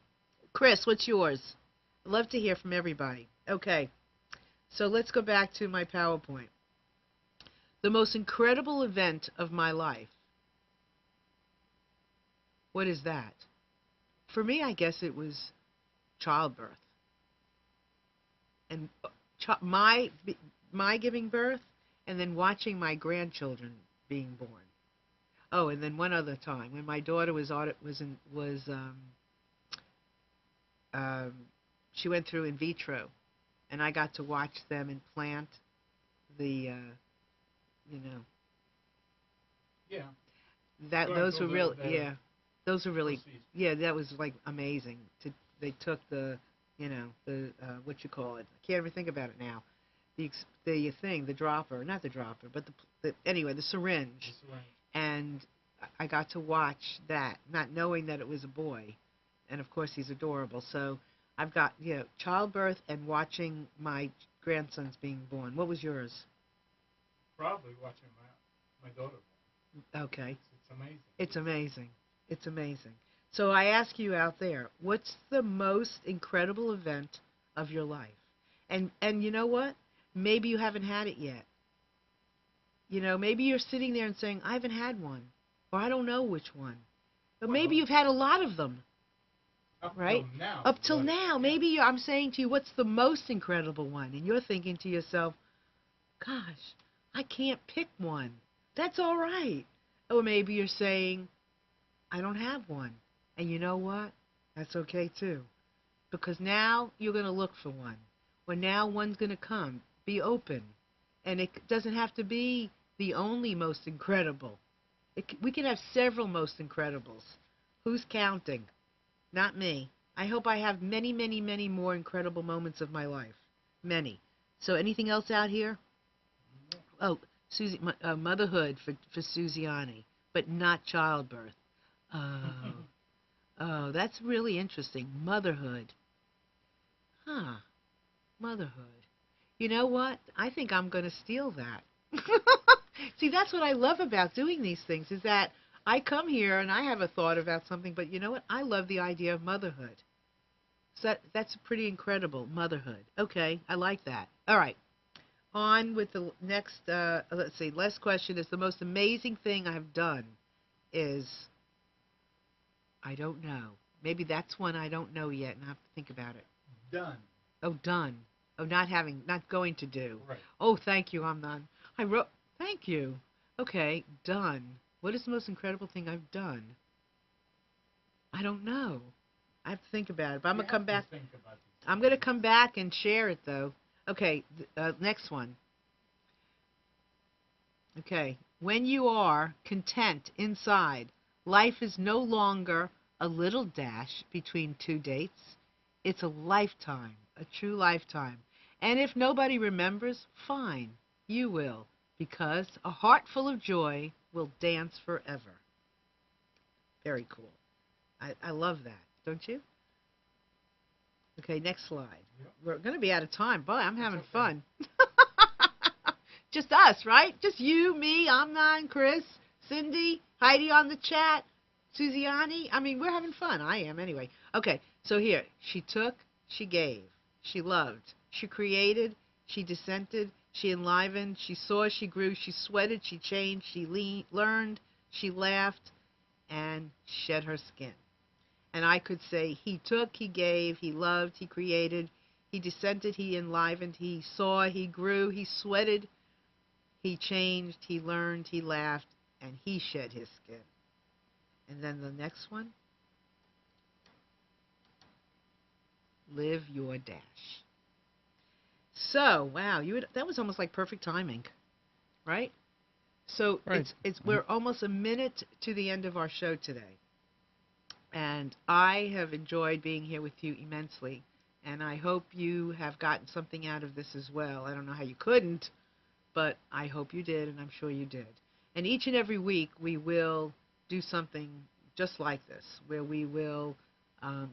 Chris, what's yours? I'd love to hear from everybody. Okay, so let's go back to my PowerPoint. The most incredible event of my life. What is that? For me, I guess it was childbirth. And my giving birth, and then watching my grandchildren being born. Oh, and then one other time when my daughter she went through in vitro, and I got to watch them implant the Yeah. that Sure, those were those are real the yeah those were really procedures. yeah that was like amazing. They took the what you call it, I can't even think about it now, the thing, the dropper, not the dropper, but anyway, the syringe. That's right. And I got to watch that, not knowing that it was a boy. And of course, he's adorable. So I've got, childbirth and watching my grandsons being born. What was yours? Probably watching my daughter. Okay. It's amazing. It's amazing. It's amazing. So I ask you out there, what's the most incredible event of your life? And you know what? Maybe you haven't had it yet. Maybe you're sitting there and saying, I haven't had one, or I don't know which one. But maybe you've had a lot of them, right? Till now. Up till now. Maybe I'm saying to you, what's the most incredible one? And you're thinking to yourself, gosh, I can't pick one. That's all right. Or maybe you're saying, I don't have one. And you know what? That's okay too. Because now you're going to look for one. Well, now one's going to come. Be open. And it doesn't have to be the only most incredible. We can have several most incredibles. Who's counting? Not me. I hope I have many, many, many more incredible moments of my life. Many. So anything else out here? Oh, Susie, motherhood for Susiani, but not childbirth. Oh, that's really interesting. Motherhood. Huh. Motherhood. You know what? I think I'm going to steal that. See, that's what I love about doing these things, is that I come here and I have a thought about something, but you know what? I love the idea of motherhood. So that's pretty incredible, motherhood. Okay, I like that. All right. On with the next, let's see, last question is, the most amazing thing I've done is, I don't know. Maybe that's one I don't know yet, and I have to think about it. Done. Oh, done. Oh, not going to do. Right. Oh, thank you, Amnon. Thank you. Okay, done. What is the most incredible thing I've done? I don't know. I have to think about it, but I'm going to come back. I'm going to come back and share it, though. Okay, next one. Okay, when you are content inside, life is no longer a little dash between two dates. It's a lifetime, a true lifetime. And if nobody remembers, fine, you will, because a heart full of joy will dance forever. Very cool. I love that, don't you? Okay, next slide. Yep. We're going to be out of time. Boy, I'm having fun. Just us, right? Just you, me, Amnon, Chris, Cindy, Heidi on the chat, Susiani. I mean, we're having fun. I am anyway. Okay, so here. She took, she gave, she loved, she created, she dissented, she enlivened, she saw, she grew, she sweated, she changed, she learned, she laughed, and shed her skin. And I could say, he took, he gave, he loved, he created, he dissented, he enlivened, he saw, he grew, he sweated, he changed, he learned, he laughed, and he shed his skin. And then the next one, live your dash. So, wow, that was almost like perfect timing, right? So Right. we're almost a minute to the end of our show today. And I have enjoyed being here with you immensely. And I hope you have gotten something out of this as well. I don't know how you couldn't, but I hope you did, and I'm sure you did. And each and every week we will do something just like this, where we will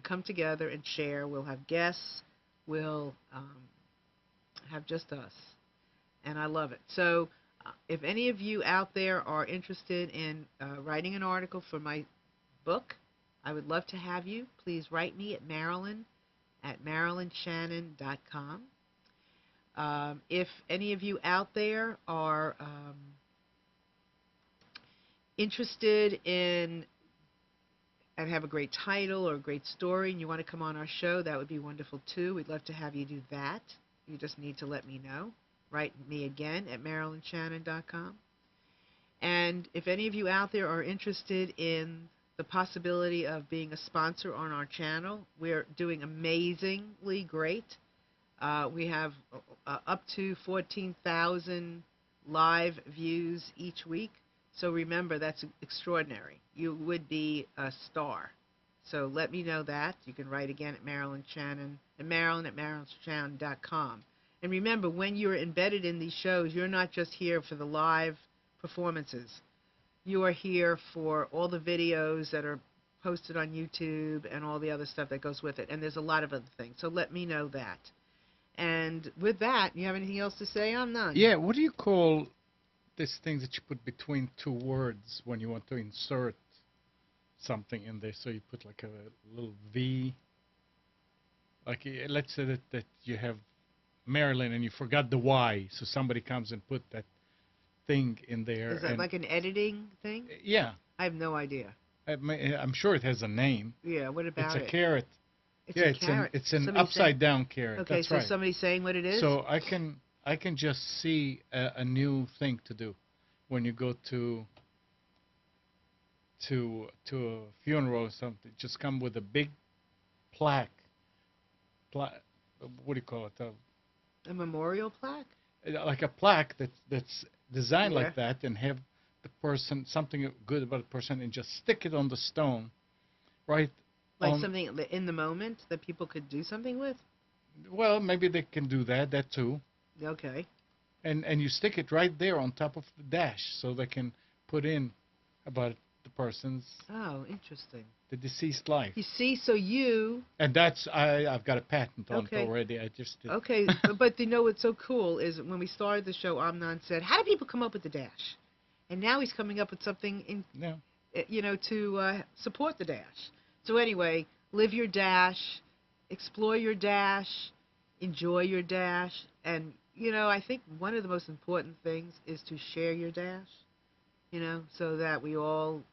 come together and share. We'll have guests. We'll have just us. And I love it. So if any of you out there are interested in writing an article for my book, I would love to have you. Please write me at Marilyn@MarilynShannon.com. If any of you out there are interested in and have a great title or a great story and you want to come on our show, that would be wonderful too. We'd love to have you do that. You just need to let me know. Write me again at MarilynShannon.com. And if any of you out there are interested in the possibility of being a sponsor on our channel, we're doing amazingly great. We have up to 14,000 live views each week. So remember, that's extraordinary. You would be a star. So let me know that. You can write again at Marilyn Shannon, and Marilyn@MarilynShannon.com. And remember, when you're embedded in these shows, you're not just here for the live performances. You are here for all the videos that are posted on YouTube and all the other stuff that goes with it. And there's a lot of other things. So let me know that. And with that, you have anything else to say? I'm none. Yeah, what do you call this thing that you put between two words when you want to insert something in there? So you put like a little V. Like, let's say that you have Marilyn and you forgot the Y, so somebody comes and put that thing in there. Is that like an editing thing? Yeah. I have no idea. I'm sure it has a name. Yeah, what about it? It's a carrot. It's Yeah, a carrot. it's an Somebody upside down carrot. Okay, That's so right. somebody's saying what it is? So I can just see a new thing to do when you go to a funeral or something. Just come with a big plaque. What do you call it? A memorial plaque? Like a plaque that's designed Yeah. like that, and have the person, something good about the person, and just stick it on the stone, right? Like something in the moment that people could do something with? Well, maybe they can do that too. Okay. And you stick it right there on top of the dash, so they can put in about the person's, Oh, interesting. the deceased life. You see, so you... And that's, I've got a patent on Okay. it already. I just did. Okay, but you know what's so cool is when we started the show, Amnon said, how do people come up with the dash? And now he's coming up with something, Yeah. to support the dash. So anyway, live your dash, explore your dash, enjoy your dash, and, I think one of the most important things is to share your dash, so that we all,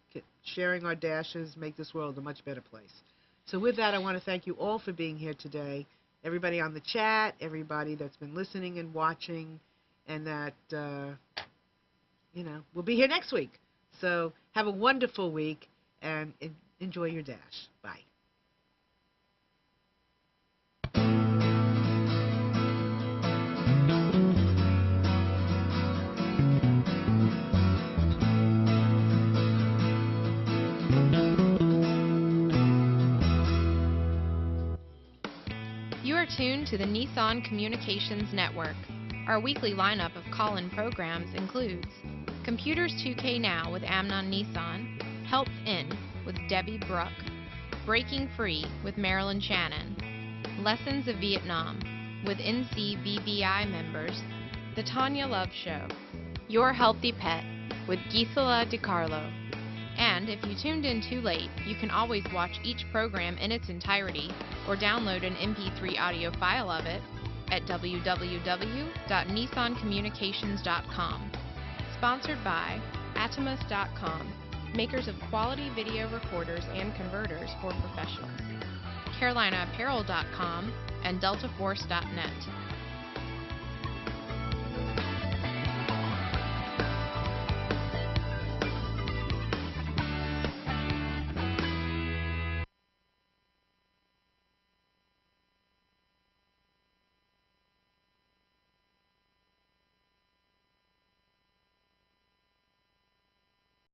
sharing our dashes, make this world a much better place. So with that, I want to thank you all for being here today. Everybody on the chat, everybody that's been listening and watching, and that, we'll be here next week. So have a wonderful week, and enjoy your dash. Bye. You are tuned to the Nissan Communications Network. Our weekly lineup of call-in programs includes Computers 2K Now with Amnon Nissan, Health In with Debbie Bruck, Breaking Free with Marilyn Shannon, Lessons of Vietnam with NCBVI members, The Tanya Love Show, Your Healthy Pet with Gisela DiCarlo. And if you tuned in too late, you can always watch each program in its entirety or download an MP3 audio file of it at www.nissancommunications.com. Sponsored by Atomus.com, makers of quality video recorders and converters for professionals, CarolinaApparel.com, and DeltaForce.net.